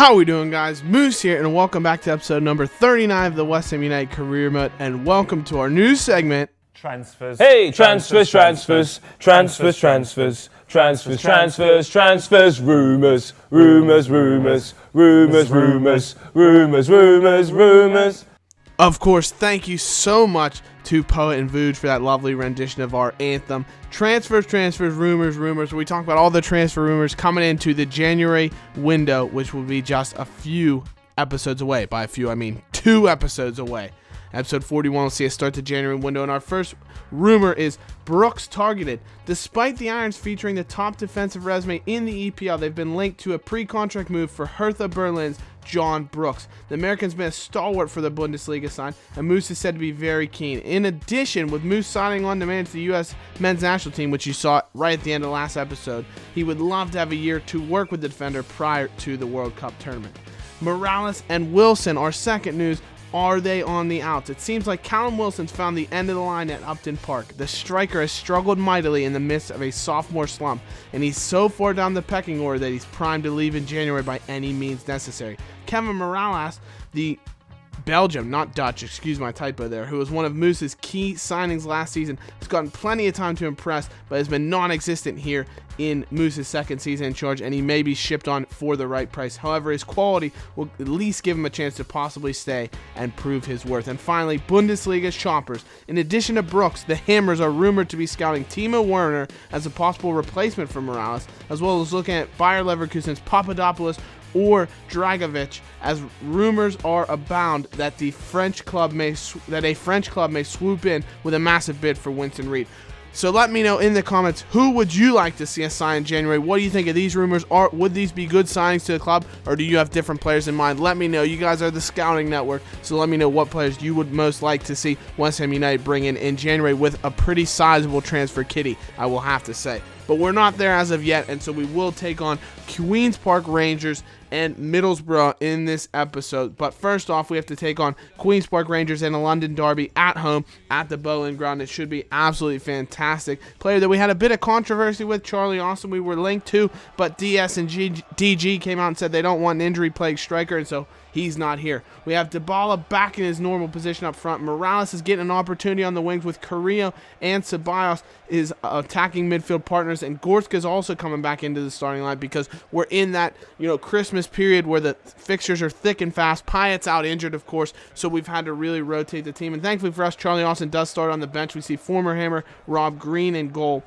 How we doing, guys? Moose here, and welcome back to episode number 39 of the West Ham United Career Mode, and welcome to our new segment, Transfers. Hey, transfers, rumours, rumours. Of course. Thank you so much to Poet and Vooj for that lovely rendition of our anthem. Transfers, rumors, where we talk about all the transfer rumors coming into the January window, which will be just a few episodes away. By a few, I mean 2 episodes away. Episode 41 will see us start the January window, and our first rumor is Brooks targeted. Despite the Irons featuring the top defensive resume in the EPL, they've been linked to a pre-contract move for Hertha Berlin's John Brooks. The American's been a stalwart for the Bundesliga side, and Moose is said to be very keen. In addition, with Moose signing on to manage the U.S. men's national team, which you saw right at the end of the last episode, he would love to have a year to work with the defender prior to the World Cup tournament. Morales and Wilson, our second news. Are they on the outs? It seems like Callum Wilson's found the end of the line at Upton Park. The striker has struggled mightily in the midst of a sophomore slump, and he's so far down the pecking order that he's primed to leave in January by any means necessary. Kevin Morales, the Belgium, not Dutch, excuse my typo there, who was one of Moose's key signings last season, has gotten plenty of time to impress, but has been non-existent here in Moose's second season in charge, and he may be shipped on for the right price. However, his quality will at least give him a chance to possibly stay and prove his worth. And finally, Bundesliga shoppers. In addition to Brooks, the Hammers are rumored to be scouting Timo Werner as a possible replacement for Morales, as well as looking at Bayer Leverkusen's Papadopoulos or Dragovic, as rumors are abound that a French club may swoop in with a massive bid for Winston Reid. So let me know in the comments, who would you like to see us sign in January? What do you think of these rumors? Would these be good signings to the club, or do you have different players in mind? Let me know. You guys are the scouting network, so let me know what players you would most like to see West Ham United bring in January with a pretty sizable transfer kitty, I will have to say. But we're not there as of yet, and so we will take on Queen's Park Rangers and Middlesbrough in this episode. But first off, we have to take on Queen's Park Rangers in a London derby at home at the Boleyn Ground. It should be absolutely fantastic. Player that we had a bit of controversy with, Charlie Austin, we were linked to, but DS and DG came out and said they don't want an injury-plagued striker, and so he's not here. We have Dybala back in his normal position up front. Morales is getting an opportunity on the wings with Carrillo and Ceballos is attacking midfield partners, and Gorska is also coming back into the starting line because we're in that Christmas period where the fixtures are thick and fast. Pyatt's out injured, of course, so we've had to really rotate the team. And thankfully for us, Charlie Austin does start on the bench. We see former Hammer Rob Green in goal.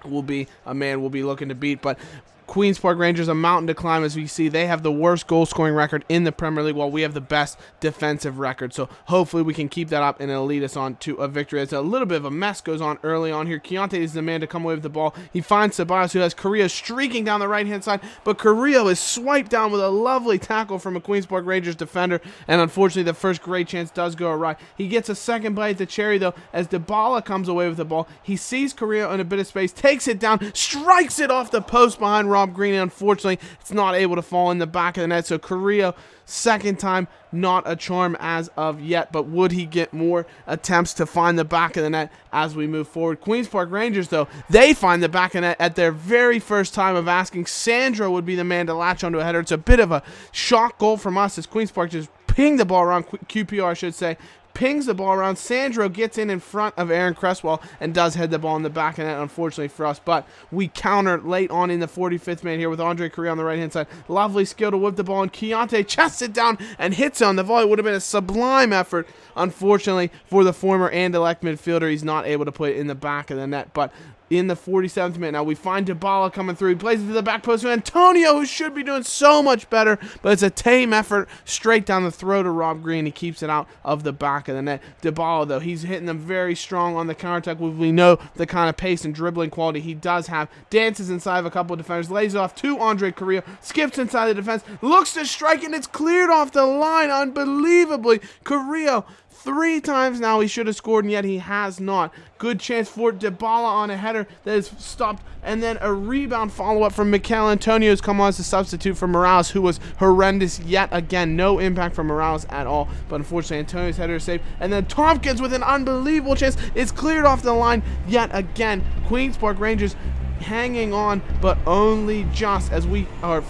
Will be a man we'll be looking to beat, but Queen's Park Rangers, a mountain to climb. As we see, they have the worst goal-scoring record in the Premier League, while we have the best defensive record. So hopefully we can keep that up, and it'll lead us on to a victory. As a little bit of a mess goes on early on here. Keontae is the man to come away with the ball. He finds Ceballos, who has Carrillo streaking down the right-hand side, but Carrillo is swiped down with a lovely tackle from a Queen's Park Rangers defender, and unfortunately the first great chance does go awry. He gets a second bite at the cherry, though, as Dybala comes away with the ball. He sees Carrillo in a bit of space, takes it down, strikes it off the post behind Rob Green, and unfortunately it's not able to fall in the back of the net. So Carrillo, second time, not a charm as of yet, but would he get more attempts to find the back of the net as we move forward? Queen's Park Rangers, though, they find the back of the net at their very first time of asking. Sandro would be the man to latch onto a header. It's a bit of a shock goal from us as Queen's Park just pinged the ball around, QPR I should say, pings the ball around. Sandro gets in front of Aaron Cresswell and does head the ball in the back of the net, unfortunately for us. But we counter late on in the 45th minute here with Andre Carrillo on the right-hand side. Lovely skill to whip the ball, and Keontae chests it down and hits it on the volley. It would have been a sublime effort. Unfortunately for the former Anderlecht midfielder, he's not able to put it in the back of the net. But in the 47th minute, now we find Dybala coming through. He plays it to the back post to Antonio, who should be doing so much better, but it's a tame effort straight down the throat of Rob Green. He keeps it out of the back of the net. Dybala, though, he's hitting them very strong on the counterattack. We know the kind of pace and dribbling quality he does have. Dances inside of a couple of defenders, lays it off to Andre Carrillo, skips inside the defense, looks to strike, and it's cleared off the line unbelievably. Carrillo, 3 times now he should have scored, and yet he has not. Good chance for Dybala on a header that is stopped, and then a rebound follow-up from Mikel Antonio has come on as a substitute for Morales, who was horrendous yet again. No impact from Morales at all, but unfortunately Antonio's header is saved, and then Tompkins with an unbelievable chance. It's cleared off the line yet again. Queen's Park Rangers hanging on, but only just, as we are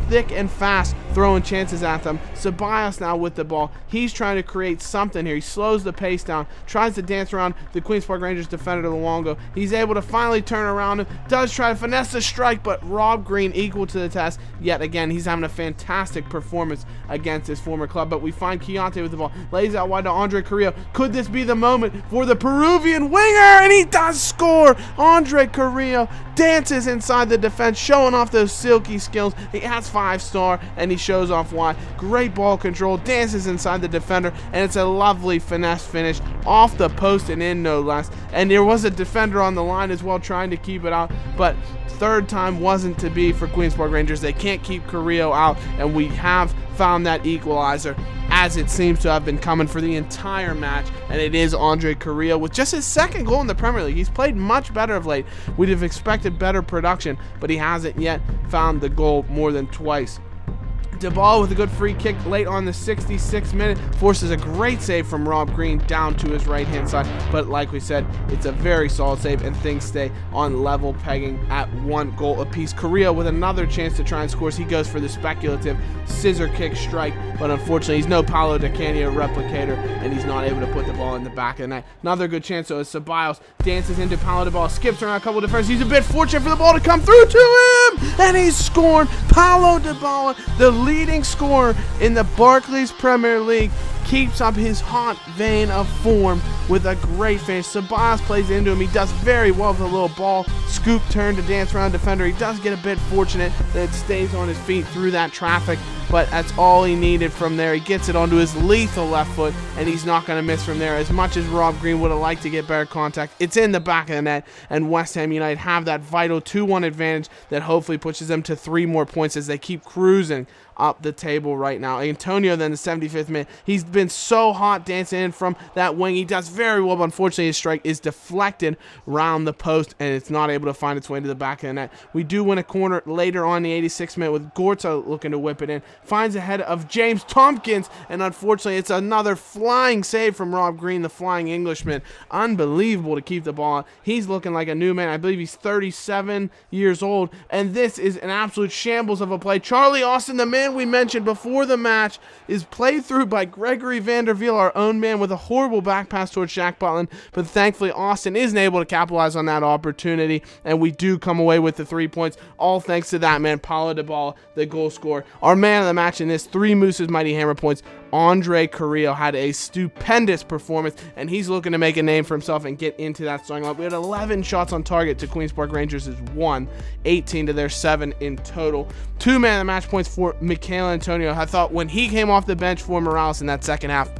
thick and fast throwing chances at them. Ceballos now with the ball. He's trying to create something here. He slows the pace down, tries to dance around the Queens Park Rangers defender Luongo. He's able to finally turn around him, does try to finesse the strike, but Rob Green equal to the test. Yet again, he's having a fantastic performance against his former club, but we find Keontae with the ball, lays out wide to Andre Carrillo. Could this be the moment for the Peruvian winger? And he does score! Andre Carrillo dances inside the defense, showing off those silky skills. He has 5-star, and he shows off why. Great ball control, dances inside the defender, and it's a lovely finesse finish off the post and in, no less. And there was a defender on the line as well trying to keep it out, but third time wasn't to be for Queens Park Rangers. They can't keep Carrillo out, and we have found that equalizer, as it seems to have been coming for the entire match, and it is Andre Carrillo with just his second goal in the Premier League. He's played much better of late. We'd have expected better production, but he hasn't yet found the goal more than twice. Dybala with a good free kick late on the 66th minute forces a great save from Rob Green down to his right-hand side. But like we said, it's a very solid save, and things stay on level pegging at 1 goal apiece. Carrillo with another chance to try and score. He goes for the speculative scissor kick strike, but unfortunately he's no Paulo Di Canio replicator, and he's not able to put the ball in the back of the net. Another good chance, so as Ceballos dances into Paulo Dybala, skips around a couple of defenders. He's a bit fortunate for the ball to come through to him, and he's scored. Paulo Dybala, the leading scorer in the Barclays Premier League, keeps up his hot vein of form with a great finish. Ceballos plays into him. He does very well with a little ball scoop turn to dance around defender. He does get a bit fortunate that it stays on his feet through that traffic, but that's all he needed from there. He gets it onto his lethal left foot, and he's not going to miss from there. As much as Rob Green would have liked to get better contact, it's in the back of the net, and West Ham United have that vital 2-1 advantage that hopefully pushes them to 3 more points as they keep cruising up the table right now. Antonio then the 75th minute. He's been so hot dancing in from that wing. He does very well, but unfortunately his strike is deflected round the post, and it's not able to find its way to the back of the net. We do win a corner later on the 86th minute with Gorta looking to whip it in. Finds a head of James Tompkins, and unfortunately it's another flying save from Rob Green, the flying Englishman. Unbelievable to keep the ball on. He's looking like a new man. I believe he's 37 years old, and this is an absolute shambles of a play. Charlie Austin, the man we mentioned before the match, is played through by Gregory Vanderveel, our own man, with a horrible back pass towards Jack Butland, but thankfully Austin isn't able to capitalize on that opportunity, and we do come away with the 3 points, all thanks to that man, Paulo Dybala, the goal scorer. Our man of the match in this 3 Moose's Mighty Hammer points, Andre Carrillo, had a stupendous performance, and he's looking to make a name for himself and get into that starting lineup. We had 11 shots on target to Queens Park Rangers' 1, 18 to their 7 in total. 2 man of the match points for Michael Antonio. I thought when he came off the bench for Morales in that second half,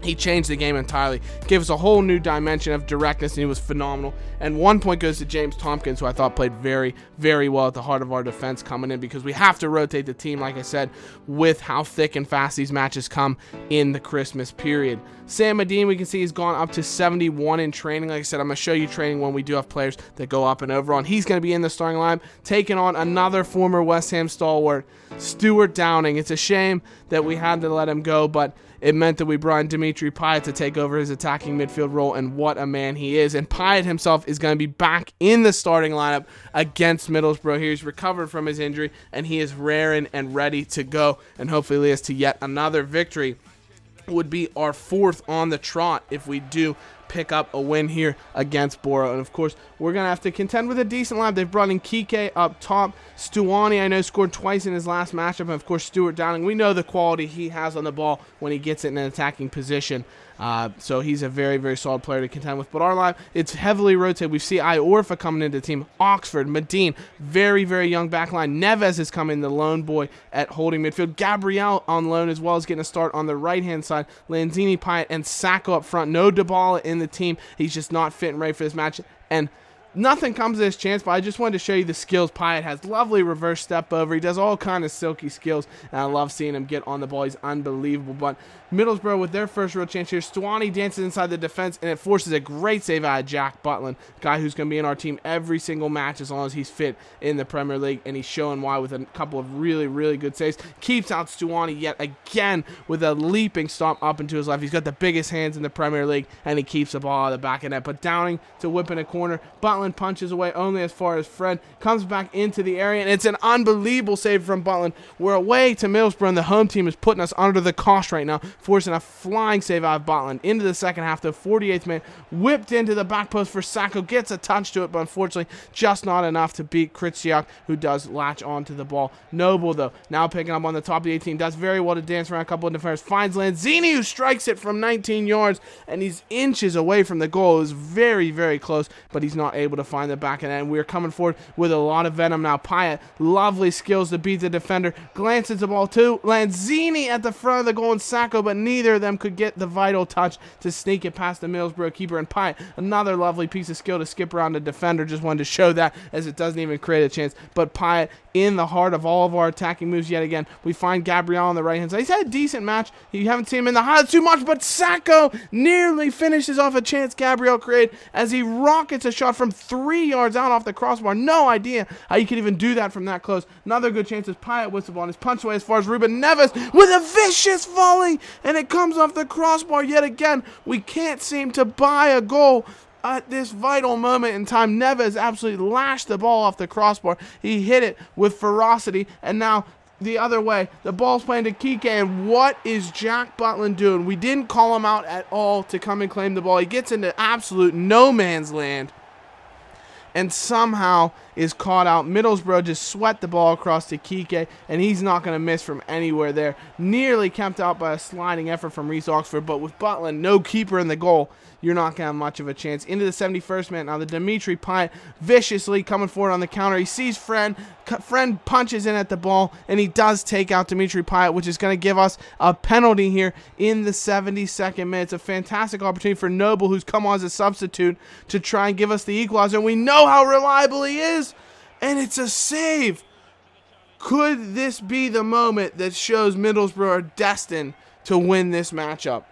he changed the game entirely, gave us a whole new dimension of directness, and he was phenomenal. And 1 point goes to James Tompkins, who I thought played very, very well at the heart of our defense coming in, because we have to rotate the team, like I said, with how thick and fast these matches come in the Christmas period. Sam Medine, we can see he's gone up to 71 in training. Like I said, I'm going to show you training when we do have players that go up and over on. He's going to be in the starting lineup, taking on another former West Ham stalwart, Stuart Downing. It's a shame that we had to let him go, but it meant that we brought in Dimitri Payet to take over his attacking midfield role, and what a man he is. And Payet himself is going to be back in the starting lineup against Middlesbrough here. He's recovered from his injury, and he is raring and ready to go, and hopefully lead us to yet another victory. Would be our 4th on the trot if we do pick up a win here against Boro. And of course, we're going to have to contend with a decent lineup. They've brought in Kike up top. Stuani, I know, scored twice in his last matchup. And of course, Stuart Downing, we know the quality he has on the ball when he gets it in an attacking position. So he's a very, very solid player to contend with. But our line, it's heavily rotated. We see Iorfa coming into the team. Oxford, Medine, very, very young backline. Neves is coming, the lone boy at holding midfield. Gabriel on loan as well as getting a start on the right-hand side. Lanzini, Payet, and Sacco up front. No Dybala in the team. He's just not fit and ready for this match. And nothing comes to this chance, but I just wanted to show you the skills Payet has. Lovely reverse step over. He does all kind of silky skills, and I love seeing him get on the ball. He's unbelievable. But Middlesbrough with their first real chance here. Stuani dances inside the defense, and it forces a great save out of Jack Butland, guy who's going to be in our team every single match as long as he's fit in the Premier League, and he's showing why with a couple of really, really good saves. Keeps out Stuani yet again with a leaping stomp up into his left. He's got the biggest hands in the Premier League, and he keeps the ball out of the back of net. But Downing to whip in a corner. Butland Butland punches away only as far as Fred comes back into the area, and it's an unbelievable save from Butland. We're away to Middlesbrough, and the home team is putting us under the cosh right now, forcing a flying save out of Butland. Into the second half, the 48th minute, whipped into the back post for Sacco, gets a touch to it, but unfortunately just not enough to beat Kritsiak, who does latch onto the ball. Noble, though, now picking up on the top of the 18, does very well to dance around a couple of defenders, finds Lanzini, who strikes it from 19 yards, and he's inches away from the goal. It was very, very close, but he's not able to find the back of the net. We're coming forward with a lot of venom now. Pyatt, lovely skills to beat the defender, glances the ball to Lanzini at the front of the goal and Sacco, but neither of them could get the vital touch to sneak it past the Middlesbrough keeper. And Pyatt, another lovely piece of skill to skip around the defender. Just wanted to show that, as it doesn't even create a chance. But Pyatt, in the heart of all of our attacking moves yet again. We find Gabriel on the right-hand side. He's had a decent match. You haven't seen him in the highlights too much, but Sacco nearly finishes off a chance Gabriel created as he rockets a shot from 3 yards out off the crossbar. No idea how you could even do that from that close. Another good chance is Pyatt with the ball, and is punched away as far as Ruben Neves with a vicious volley, and it comes off the crossbar yet again. We can't seem to buy a goal. At this vital moment in time, Neves absolutely lashed the ball off the crossbar. He hit it with ferocity, and now the other way, the ball's playing to Kike, and what is Jack Butland doing? We didn't call him out at all to come and claim the ball. He gets into absolute no man's land and somehow is caught out. Middlesbrough just sweat the ball across to Kike, and he's not going to miss from anywhere there. Nearly kept out by a sliding effort from Reece Oxford, but with Butland, no keeper in the goal, you're not going to have much of a chance. Into the 71st minute, now the Dimitri Pyatt viciously coming forward on the counter. He sees Friend punches in at the ball, and he does take out Dimitri Pyatt, which is going to give us a penalty here in the 72nd minute. It's a fantastic opportunity for Noble, who's come on as a substitute, to try and give us the equalizer. We know how reliable he is, and it's a save. Could this be the moment that shows Middlesbrough are destined to win this matchup?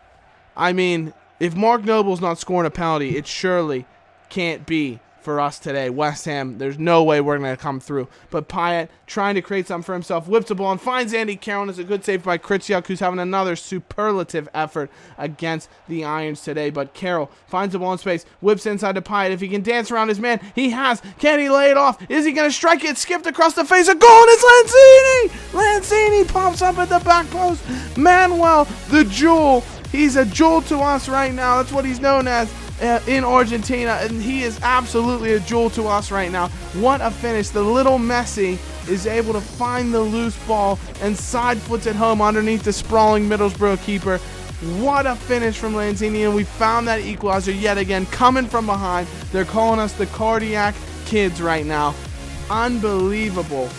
I mean, if Mark Noble's not scoring a penalty, it surely can't be for us today. West Ham, there's no way we're going to come through. But Pyatt, trying to create something for himself, whips the ball and finds Andy Carroll. It's a good save by Kritsiak, who's having another superlative effort against the Irons today. But Carroll finds the ball in space, whips inside to Pyatt. If he can dance around his man, he has. Can he lay it off? Is he going to strike it? Skipped across the face. A goal, and it's Lanzini! Lanzini pops up at the back post. Manuel, the jewel. He's a jewel to us right now. That's what he's known as in Argentina, and he is absolutely a jewel to us right now. What a finish. The little Messi is able to find the loose ball and side foots it home underneath the sprawling Middlesbrough keeper. What a finish from Lanzini, and we found that equalizer yet again coming from behind. They're calling us the cardiac kids right now. Unbelievable.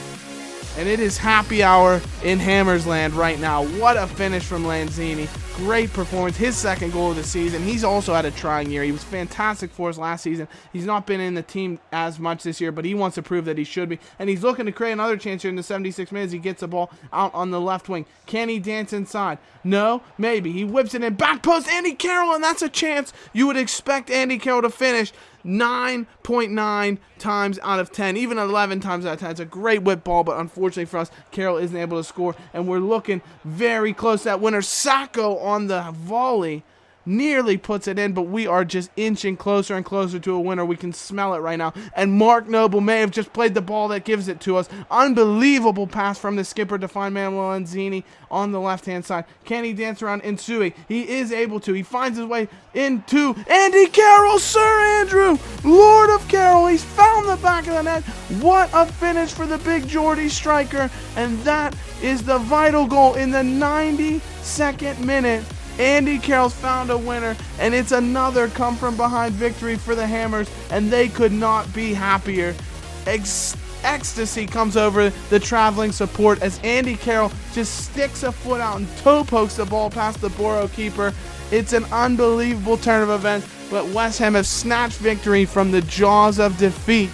And it is happy hour in Hammersland right now. What a finish from Lanzini. Great performance. His second goal of the season. He's also had a trying year. He was fantastic for us last season. He's not been in the team as much this year, but he wants to prove that he should be. And he's looking to create another chance here in the 76 minutes. He gets the ball out on the left wing. Can he dance inside? No, maybe. He whips it in. Back post, Andy Carroll, and that's a chance you would expect Andy Carroll to finish. 9.9 times out of 10, even 11 times out of 10. It's a great whip ball, but unfortunately for us, Carroll isn't able to score, and we're looking very close to that winner. Sacco on the volley nearly puts it in, but we are just inching closer and closer to a winner. We can smell it right now, and Mark Noble may have just played the ball that gives it to us. Unbelievable pass from the skipper to find Manuel Lanzini on the left-hand side. Can he dance around Insui? He is able to. He finds his way into Andy Carroll. Sir Andrew, Lord of Carroll, he's found the back of the net. What a finish for the big Geordie striker, and that is the vital goal in the 92nd minute. Andy Carroll's found a winner, and it's another come-from-behind victory for the Hammers, and they could not be happier. Ecstasy comes over the traveling support as Andy Carroll just sticks a foot out and toe pokes the ball past the Borough keeper. It's an unbelievable turn of events, but West Ham have snatched victory from the jaws of defeat.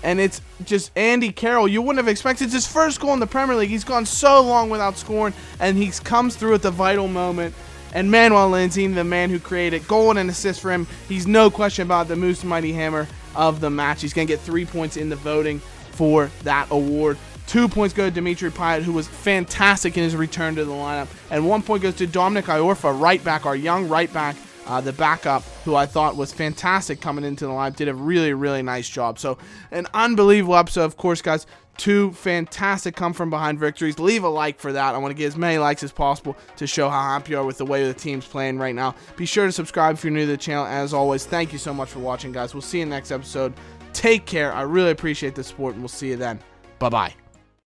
And it's just Andy Carroll. You wouldn't have expected. It's his first goal in the Premier League. He's gone so long without scoring, and he comes through at the vital moment. And Manuel Lanzini, the man who created goal and an assist for him, he's no question about the Moose Mighty Hammer of the match. He's going to get 3 points in the voting for that award. 2 points go to Dimitri Pyatt, who was fantastic in his return to the lineup. And 1 point goes to Dominic Iorfa, right back, our young right back, the backup, who I thought was fantastic coming into the lineup, did a really, really nice job. So an unbelievable episode, of course, guys. 2 fantastic come-from-behind victories. Leave a like for that. I want to get as many likes as possible to show how happy you are with the way the team's playing right now. Be sure to subscribe if you're new to the channel. As always, thank you so much for watching, guys. We'll see you in the next episode. Take care. I really appreciate the support, and we'll see you then. Bye-bye.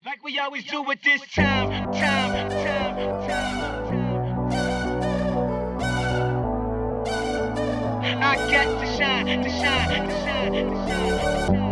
Like we always do with this time. I got to shine.